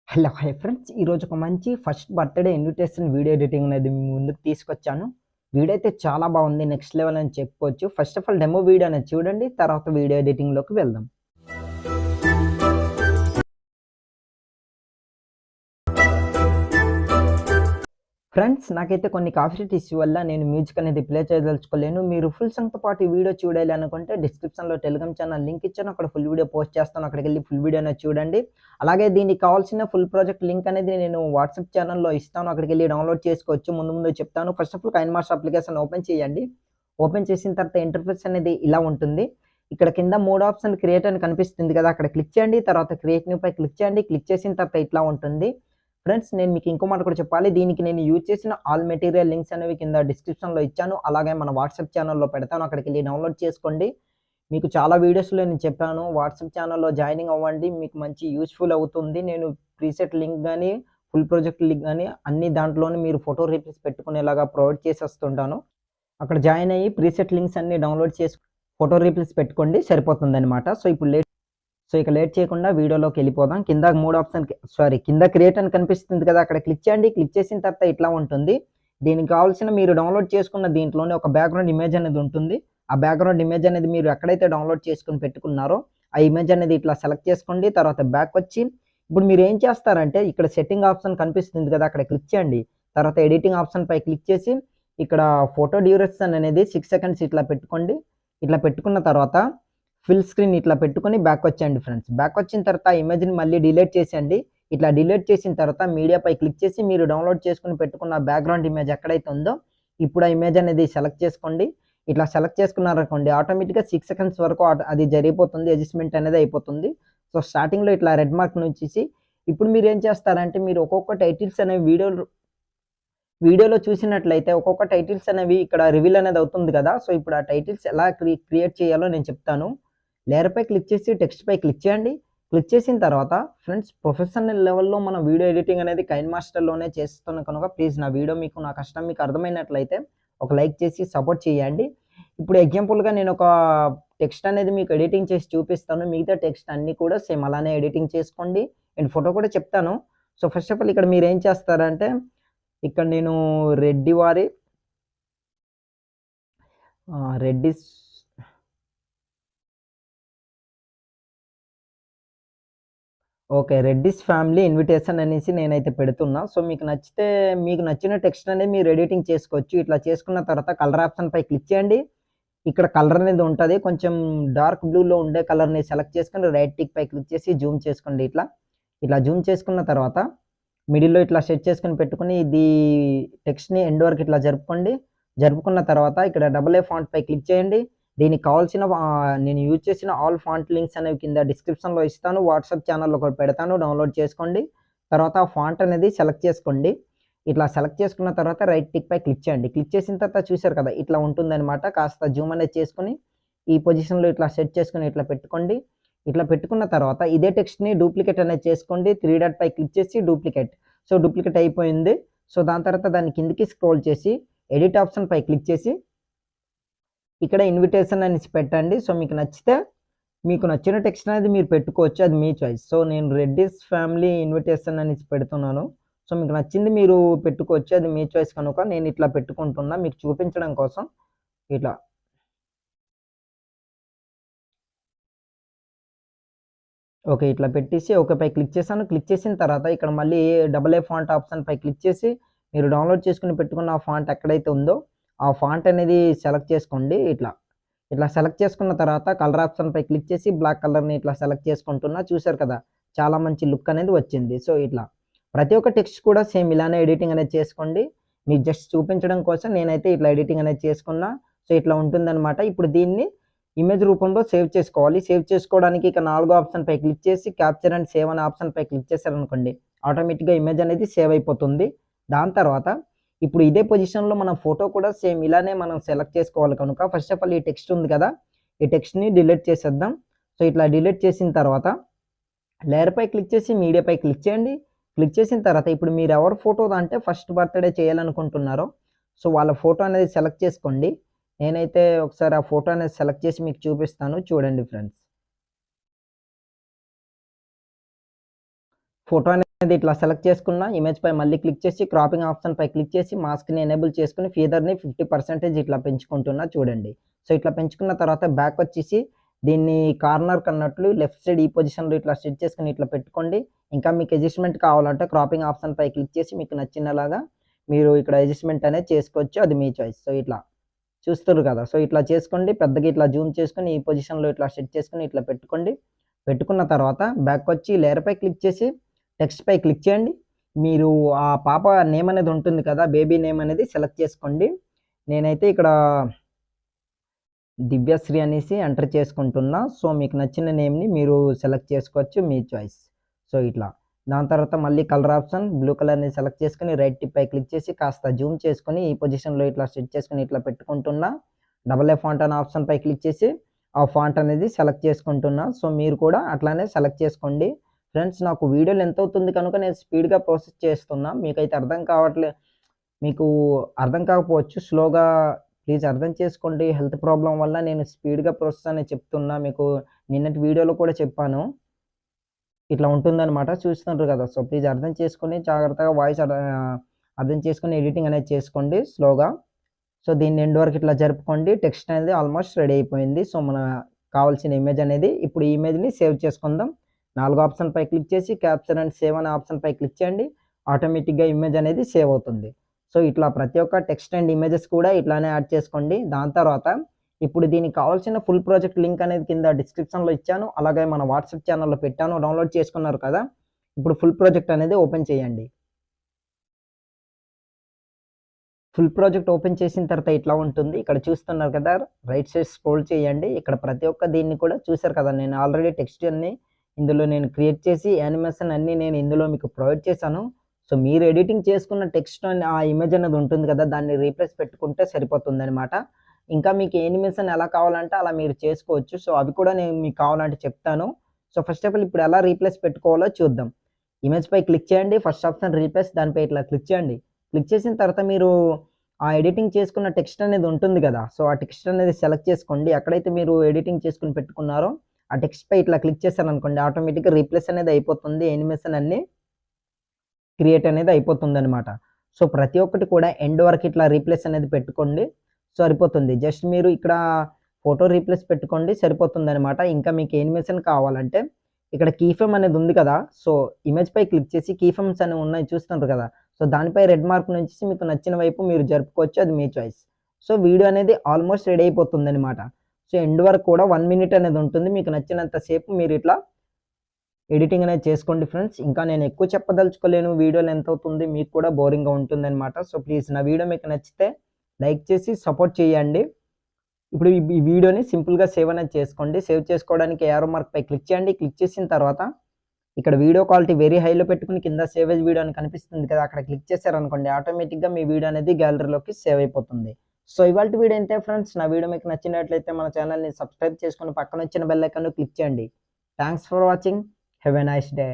Hello hi friends, ఈరోజు ఒక మంచి first birthday invitation video editing అనేది మీ ముందుకు తీసుకొచ్చాను. వీడియో అయితే చాలా బాగుంది, నెక్స్ట్ లెవెల్ అని చెప్పుకోవచ్చు. First of all demo video అనేది చూడండి, తర్వాత వీడియో ఎడిటింగ్లోకి వెళ్దాం. ఫ్రెండ్స్, నాకైతే కొన్ని కాపీరైట్ ఇష్యూ వల్ల నేను మ్యూజిక్ అనేది ప్లే చేయదలుచుకోలేను. మీరు ఫుల్ సాంగ్తో పాటు ఈ వీడియో చూడాలి అనుకుంటే డిస్క్రిప్షన్లో టెలిగ్రామ్ ఛానల్ లింక్ ఇచ్చాను, అక్కడ ఫుల్ వీడియో పోస్ట్ చేస్తాను. అక్కడికి వెళ్ళి ఫుల్ వీడియో అనేది చూడండి. అలాగే దీనికి కావాల్సిన ఫుల్ ప్రాజెక్ట్ లింక్ అనేది నేను వాట్సాప్ ఛానల్లో ఇస్తాను, అక్కడికి వెళ్ళి డౌన్లోడ్ చేసుకోవచ్చు. ముందు చెప్తాను. First of all కైన్మాస్టర్ application open చేయండి. ఓపెన్ చేసిన తర్వాత ఇంటర్ఫేస్ అనేది ఇలా ఉంటుంది. ఇక్కడ కింద 3 ఆప్షన్ క్రియేట్ అని కనిపిస్తుంది కదా, అక్కడ క్లిక్ చేయండి. తర్వాత క్రియేట్ న్యూ పై క్లిక్ చేయండి. క్లిక్ చేసిన తర్వాత ఇట్లా ఉంటుంది. ఫ్రెండ్స్, నేను మీకు ఇంకో మాట కూడా చెప్పాలి. దీనికి నేను యూజ్ చేసిన ఆల్ మెటీరియల్ లింక్స్ అనేవి కింద డిస్క్రిప్షన్లో ఇచ్చాను. అలాగే మన వాట్సాప్ ఛానల్లో పెడతాను, అక్కడికి వెళ్ళి డౌన్లోడ్ చేసుకోండి. మీకు చాలా వీడియోస్లో నేను చెప్పాను, వాట్సాప్ ఛానల్లో జాయినింగ్ అవ్వండి, మీకు మంచి యూస్ఫుల్ అవుతుంది. నేను ప్రీసెట్ లింక్ కానీ ఫుల్ ప్రాజెక్ట్ లింక్ కానీ అన్ని దాంట్లోనే మీరు ఫోటో రీప్లేస్ పెట్టుకునేలాగా ప్రొవైడ్ చేసేస్తుంటాను. అక్కడ జాయిన్ అయ్యి ప్రీసెట్ లింక్స్ అన్ని డౌన్లోడ్ చేసి ఫోటో రీప్లేస్ పెట్టుకోండి, సరిపోతుంది అనమాట. సో ఇక లేట్ చేయకుండా వీడియోలోకి వెళ్ళిపోదాం. కింద 3 ఆప్షన్ కింద క్రియేట్ అని కనిపిస్తుంది కదా, అక్కడ క్లిక్ చేయండి. క్లిక్ చేసిన తర్వాత ఇట్లా ఉంటుంది. దీనికి కావాల్సిన మీరు డౌన్లోడ్ చేసుకున్న దీంట్లోనే ఒక బ్యాక్గ్రౌండ్ ఇమేజ్ అనేది ఉంటుంది. ఆ బ్యాక్గ్రౌండ్ ఇమేజ్ అనేది మీరు ఎక్కడైతే డౌన్లోడ్ చేసుకుని పెట్టుకున్నారో ఆ ఇమేజ్ అనేది ఇట్లా సెలెక్ట్ చేసుకోండి. తర్వాత బ్యాక్ వచ్చి ఇప్పుడు మీరు ఏం చేస్తారంటే ఇక్కడ సెట్టింగ్ ఆప్షన్ కనిపిస్తుంది కదా, అక్కడ క్లిక్ చేయండి. తర్వాత ఎడిటింగ్ ఆప్షన్ పై క్లిక్ చేసి ఇక్కడ ఫోటో డ్యూరేషన్ అనేది 6 సెకండ్స్ ఇట్లా పెట్టుకోండి. ఇట్లా పెట్టుకున్న తర్వాత ఫుల్ స్క్రీన్ ఇట్లా పెట్టుకొని బ్యాక్ వచ్చేయండి ఫ్రెండ్స్. బ్యాక్ వచ్చిన తర్వాత ఇమేజ్ని మళ్ళీ డిలీట్ చేసేయండి. ఇట్లా డిలీట్ చేసిన తర్వాత మీడియాపై క్లిక్ చేసి మీరు డౌన్లోడ్ చేసుకుని పెట్టుకున్న బ్యాక్గ్రౌండ్ ఇమేజ్ ఎక్కడైతే ఉందో ఇప్పుడు ఆ ఇమేజ్ అనేది సెలెక్ట్ చేసుకోండి. ఇట్లా సెలెక్ట్ చేసుకున్నారనుకోండి, ఆటోమేటిక్గా 6 సెకండ్స్ వరకు అది జరిగిపోతుంది, అడ్జస్ట్మెంట్ అనేది అయిపోతుంది. సో స్టార్టింగ్లో ఇట్లా రెడ్ మార్క్ నుంచి ఇప్పుడు మీరు ఏం చేస్తారంటే మీరు ఒక్కొక్క టైటిల్స్ అనేవి వీడియోలో చూసినట్లయితే ఒక్కొక్క టైటిల్స్ అనేవి ఇక్కడ రివీల్ అనేది అవుతుంది కదా. సో ఇప్పుడు ఆ టైటిల్స్ ఎలా క్రియేట్ చేయాలో నేను చెప్తాను. లేయర్ పై క్లిక్ చేసి టెక్స్ట్ పై క్లిక్ చేయండి. క్లిక్ చేసిన తర్వాత ఫ్రెండ్స్, ప్రొఫెషనల్ లెవెల్లో మనం వీడియో ఎడిటింగ్ అనేది కైన్మాస్టర్లోనే చేస్తున్నాం కనుక ప్లీజ్ నా వీడియో నా కష్టం మీకు అర్థమైనట్లయితే ఒక లైక్ చేసి సపోర్ట్ చేయండి. ఇప్పుడు ఎగ్జాంపుల్గా నేను ఒక టెక్స్ట్ అనేది మీకు ఎడిటింగ్ చేసి చూపిస్తాను. మిగతా టెక్స్ట్ అన్నీ కూడా సేమ్ అలానే ఎడిటింగ్ చేసుకోండి. అండ్ ఫోటో కూడా చెప్తాను. సో ఫస్ట్ ఆఫ్ ఆల్ ఇక్కడ మీరు ఏం చేస్తారంటే ఇక్కడ నేను రెడ్డిస్ ఫ్యామిలీ ఇన్విటేషన్ అనేసి నేనైతే పెడుతున్నా. సో మీకు నచ్చిన టెక్స్ట్ అనేది మీరు ఎడిటింగ్ చేసుకోవచ్చు. ఇట్లా చేసుకున్న తర్వాత కలర్ ఆప్షన్ పై క్లిక్ చేయండి. ఇక్కడ కలర్ అనేది ఉంటుంది, కొంచెం డార్క్ బ్లూలో ఉండే కలర్ని సెలెక్ట్ చేసుకొని రైట్ టిక్ పై క్లిక్ చేసి జూమ్ చేసుకోండి. ఇట్లా జూమ్ చేసుకున్న తర్వాత మిడిల్లో ఇట్లా సెట్ చేసుకుని పెట్టుకుని ఇది టెక్స్ట్ని ఎండ్ వరకు ఇట్లా జరుపుకున్న తర్వాత ఇక్కడ AA ఫాంట్ పై క్లిక్ చేయండి. దీనికి కావాల్సిన నేను యూజ్ చేసిన ఆల్ ఫాంట్ లింక్స్ అనేవి కింద డిస్క్రిప్షన్లో ఇస్తాను, వాట్సాప్ ఛానల్లో ఒకటి పెడతాను, డౌన్లోడ్ చేసుకోండి. తర్వాత ఆ ఫాంట్ అనేది సెలెక్ట్ చేసుకోండి. ఇట్లా సెలెక్ట్ చేసుకున్న తర్వాత రైట్ టిక్ పై క్లిక్ చేయండి. క్లిక్ చేసిన తర్వాత చూసారు కదా ఇట్లా ఉంటుందన్నమాట. కాస్త జూమ్ అనేది చేసుకుని ఈ పొజిషన్లో ఇట్లా సెట్ చేసుకుని ఇట్లా పెట్టుకోండి. ఇట్లా పెట్టుకున్న తర్వాత ఇదే టెక్స్ట్ని డూప్లికేట్ అనేది చేసుకోండి. 3 డాట్ పై క్లిక్ చేసి డూప్లికేట్. సో డూప్లికేట్ అయిపోయింది. సో దాని తర్వాత దాని కిందికి స్క్రోల్ చేసి ఎడిట్ ఆప్షన్ పై క్లిక్ చేసి ఇక్కడ ఇన్విటేషన్ అనేసి పెట్టండి. సో మీకు నచ్చిన టెక్స్ట్ అనేది మీరు పెట్టుకోవచ్చు, అది మీ చాయిస్. సో నేను రెడ్డిస్ ఫ్యామిలీ ఇన్విటేషన్ అనేసి పెడుతున్నాను. సో మీకు నచ్చింది మీరు పెట్టుకోవచ్చు, అది మీ చాయిస్ కనుక నేను ఇట్లా పెట్టుకుంటున్నా మీకు చూపించడం కోసం. ఇట్లా పెట్టేసి పై క్లిక్ చేశాను. క్లిక్ చేసిన తర్వాత ఇక్కడ మళ్ళీ AA ఫాంట్ ఆప్షన్ పై క్లిక్ చేసి మీరు డౌన్లోడ్ చేసుకుని పెట్టుకున్న ఆ ఫాంట్ ఎక్కడైతే ఉందో ఆ ఫాంట్ అనేది సెలెక్ట్ చేసుకోండి. ఇట్లా సెలెక్ట్ చేసుకున్న తర్వాత కలర్ ఆప్షన్ పై క్లిక్ చేసి బ్లాక్ కలర్ని ఇట్లా సెలెక్ట్ చేసుకుంటున్నా. చూసారు కదా, చాలా మంచి లుక్ అనేది వచ్చింది. సో ఇట్లా ప్రతి ఒక్క టెక్స్ట్ కూడా సేమ్ ఇలానే ఎడిటింగ్ అనేది చేసుకోండి. మీకు జస్ట్ చూపించడం కోసం నేనైతే ఇట్లా ఎడిటింగ్ అనేది చేసుకున్నా. సో ఇట్లా ఉంటుందన్నమాట. ఇప్పుడు దీన్ని ఇమేజ్ రూపంలో సేవ్ చేసుకోవాలి. సేవ్ చేసుకోవడానికి ఇక 4వ ఆప్షన్ పై క్లిక్ చేసి క్యాప్చర్ అండ్ సేవ్ అనే ఆప్షన్ పై క్లిక్ చేశారనుకోండి, ఆటోమేటిక్గా ఇమేజ్ అనేది సేవ్ అయిపోతుంది. దాని తర్వాత ఇప్పుడు ఇదే పొజిషన్లో మన ఫోటో కూడా సేమ్ ఇలానే మనం సెలెక్ట్ చేసుకోవాలి కనుక ఫస్ట్ ఆఫ్ ఆల్ ఈ టెక్స్ట్ ఉంది కదా, ఈ టెక్స్ట్ని డిలీట్ చేసేద్దాం. సో ఇట్లా డిలీట్ చేసిన తర్వాత లేయర్ పై క్లిక్ చేసి మీడియా పై క్లిక్ చేయండి. క్లిక్ చేసిన తర్వాత ఇప్పుడు మీరు ఎవరు ఫోటో అంటే ఫస్ట్ బర్త్డే చేయాలనుకుంటున్నారో సో వాళ్ళ ఫోటో అనేది సెలెక్ట్ చేసుకోండి. నేనైతే ఒకసారి ఆ ఫోటో అనేది సెలెక్ట్ చేసి మీకు చూపిస్తాను, చూడండి ఫ్రెండ్స్. ఫోటో అనేది అనేది ఇట్లా సెలెక్ట్ చేసుకున్న ఇమేజ్ పై మళ్ళీ క్లిక్ చేసి క్రాపింగ్ ఆప్షన్ పై క్లిక్ చేసి మాస్క్ని ఎనేబుల్ చేసుకుని ఫీదర్ని 50% ఇట్లా పెంచుకుంటున్నా చూడండి. సో ఇట్లా పెంచుకున్న తర్వాత బ్యాక్ వచ్చేసి దీన్ని కార్నర్ కన్నట్లు లెఫ్ట్ సైడ్ ఈ పొజిషన్లో ఇట్లా సెట్ చేసుకుని ఇట్లా పెట్టుకోండి. ఇంకా మీకు అడ్జస్ట్మెంట్ కావాలంటే క్రాపింగ్ ఆప్షన్ పై క్లిక్ చేసి మీకు నచ్చినలాగా మీరు ఇక్కడ అడ్జస్ట్మెంట్ అనేది చేసుకోవచ్చు, అది మీ చాయిస్. సో ఇట్లా చూస్తారు కదా, సో ఇట్లా చేసుకోండి. పెద్దగా ఇట్లా జూమ్ చేసుకొని ఈ పొజిషన్లో ఇట్లా సెట్ చేసుకుని ఇట్లా పెట్టుకోండి. పెట్టుకున్న తర్వాత బ్యాక్ వచ్చి లేయర్ పై క్లిక్ చేసి టెక్స్ట్ పై క్లిక్ చేయండి. మీరు ఆ పాప నేమ్ అనేది ఉంటుంది కదా, బేబీ నేమ్ అనేది సెలెక్ట్ చేసుకోండి. నేనైతే ఇక్కడ దివ్యశ్రీ అనేసి ఎంటర్ చేసుకుంటున్నా. సో మీకు నచ్చిన నేమ్ని మీరు సెలెక్ట్ చేసుకోవచ్చు, మీ చాయిస్. సో ఇట్లా దాని తర్వాత మళ్ళీ కలర్ ఆప్షన్ బ్లూ కలర్ని సెలెక్ట్ చేసుకుని రైట్ టిప్ పై క్లిక్ చేసి కాస్త జూమ్ చేసుకొని ఈ పొజిషన్లో ఇట్లా సెట్ చేసుకుని ఇట్లా పెట్టుకుంటున్నా. డబల్ ఏ ఫాంట్ అనే ఆప్షన్ పై క్లిక్ చేసి ఆ ఫాంట్ అనేది సెలెక్ట్ చేసుకుంటున్నా. సో మీరు కూడా అట్లానే సెలెక్ట్ చేసుకోండి. ఫ్రెండ్స్ నాకు వీడియోలు ఎంత అవుతుంది కనుక నేను స్పీడ్గా ప్రాసెస్ చేస్తున్నా. మీకైతే మీకు అర్థం కాకపోవచ్చు, స్లోగా ప్లీజ్ అర్థం చేసుకోండి. హెల్త్ ప్రాబ్లం వల్ల నేను స్పీడ్గా ప్రాసెస్ అనేది చెప్తున్నా. మీకు నిన్నటి వీడియోలో కూడా చెప్పాను, ఇట్లా ఉంటుందన్నమాట, చూస్తున్నారు కదా. సో ప్లీజ్ అర్థం చేసుకొని జాగ్రత్తగా వాయిస్ అర్థం చేసుకొని ఎడిటింగ్ అనేది చేసుకోండి స్లోగా. సో దీన్ని ఎండ్ వరకు ఇట్లా జరుపుకోండి. టెక్స్ట్ అనేది ఆల్మోస్ట్ రెడీ అయిపోయింది. సో మన కావాల్సిన ఇమేజ్ అనేది ఇప్పుడు ఈ ఇమేజ్ని సేవ్ చేసుకుందాం. 4 ఆప్షన్ పై క్లిక్ చేసి క్యాప్చర్ అండ్ సేవ్ అనే ఆప్షన్ పై క్లిక్ చేయండి. ఆటోమేటిక్గా ఇమేజ్ అనేది సేవ్ అవుతుంది. సో ఇట్లా ప్రతి ఒక్క టెక్స్ట్ అండ్ ఇమేజెస్ కూడా ఇట్లానే యాడ్ చేసుకోండి. దాని తర్వాత ఇప్పుడు దీనికి కావాల్సిన ఫుల్ ప్రాజెక్ట్ లింక్ అనేది కింద డిస్క్రిప్షన్లో ఇచ్చాను, అలాగే మన వాట్సాప్ ఛానల్లో పెట్టాను, డౌన్లోడ్ చేసుకున్నారు కదా. ఇప్పుడు ఫుల్ ప్రాజెక్ట్ అనేది ఓపెన్ చేయండి. ఫుల్ ప్రాజెక్ట్ ఓపెన్ చేసిన తర్వాత ఇట్లా ఉంటుంది. ఇక్కడ చూస్తున్నారు కదా, రైట్ సైడ్ స్క్రోల్ చేయండి. ఇక్కడ ప్రతి ఒక్క దీన్ని కూడా చూసారు కదా, నేను ఆల్రెడీ టెక్స్ట్ అన్ని ఇందులో నేను క్రియేట్ చేసి యానిమేషన్ అన్నీ నేను ఇందులో మీకు ప్రొవైడ్ చేశాను. సో మీరు ఎడిటింగ్ చేసుకున్న టెక్స్ట్ ఆ ఇమేజ్ అనేది ఉంటుంది కదా, దాన్ని రీప్లేస్ పెట్టుకుంటే సరిపోతుంది అనమాట. ఇంకా మీకు యానిమేషన్ ఎలా కావాలంటే అలా మీరు చేసుకోవచ్చు. సో అవి కూడా నేను మీకు కావాలంటే చెప్తాను. సో ఫస్ట్ ఆఫ్ ఆల్ ఇప్పుడు ఎలా రీప్లేస్ పెట్టుకోవాలో చూద్దాం. ఇమేజ్ పై క్లిక్ చేయండి, ఫస్ట్ ఆప్షన్ రీప్లేస్, దానిపై ఇట్లా క్లిక్ చేయండి. క్లిక్ చేసిన తర్వాత మీరు ఆ ఎడిటింగ్ చేసుకున్న టెక్స్ట్ అనేది ఉంటుంది కదా, సో ఆ టెక్స్ట్ అనేది సెలెక్ట్ చేసుకోండి. ఎక్కడైతే మీరు ఎడిటింగ్ చేసుకుని పెట్టుకున్నారో ఆ టెక్స్ట్ పై ఇట్లా క్లిక్ చేశారనుకోండి, ఆటోమేటిక్గా రీప్లేస్ అనేది అయిపోతుంది. యానిమేషన్ అన్ని క్రియేట్ అనేది అయిపోతుంది అనమాట. సో ప్రతి ఒక్కటి కూడా ఎండ్ వరకు ఇట్లా రీప్లేస్ అనేది పెట్టుకోండి, సరిపోతుంది. జస్ట్ మీరు ఇక్కడ ఫోటో రీప్లేస్ పెట్టుకోండి, సరిపోతుంది అనమాట. ఇంకా మీకు యానిమేషన్ కావాలంటే ఇక్కడ కీఫ్రేమ్ అనేది ఉంది కదా, సో ఇమేజ్ పై క్లిక్ చేసి కీఫ్రేమ్స్ అనేవి ఉన్నాయి చూస్తుంటారు కదా, సో దానిపై రెడ్ మార్క్ నుంచి మీకు నచ్చిన వైపు మీరు జరుపుకోవచ్చు, అది మీ చాయిస్. సో వీడియో అనేది ఆల్మోస్ట్ రెడీ అయిపోతుంది అనమాట. సో ఎండ్ వరకు కూడా 1 మినిట్ అనేది ఉంటుంది. మీకు నచ్చినంత సేపు మీరు ఇట్లా ఎడిటింగ్ అనేది చేసుకోండి ఫ్రెండ్స్. ఇంకా నేను ఎక్కువ చెప్పదలుచుకోలేను, వీడియోలు ఎంత అవుతుంది, మీకు కూడా బోరింగ్గా ఉంటుంది అనమాట. సో ప్లీజ్ నా వీడియో మీకు నచ్చితే లైక్ చేసి సపోర్ట్ చేయండి. ఇప్పుడు ఈ వీడియోని సింపుల్గా సేవ్ అనేది చేసుకోండి. సేవ్ చేసుకోవడానికి యారో మార్క్ పై క్లిక్ చేయండి. క్లిక్ చేసిన తర్వాత ఇక్కడ వీడియో క్వాలిటీ వెరీ హైలో పెట్టుకుని కింద సేవేజ్ వీడియో అని కనిపిస్తుంది కదా, అక్కడ క్లిక్ చేశారనుకోండి, ఆటోమేటిక్గా మీ వీడియో అనేది గ్యాలరీలోకి సేవ్ అయిపోతుంది. సో ఇవాళ వీడియో అంతే ఫ్రెండ్స్. నా వీడియో మీకు నచ్చినట్లయితే మన ఛానల్ని సబ్స్క్రైబ్ చేసుకుని పక్కన వచ్చిన బెల్ ఐకాన్ క్లిక్ చేయండి. Thanks for watching. Have a nice day.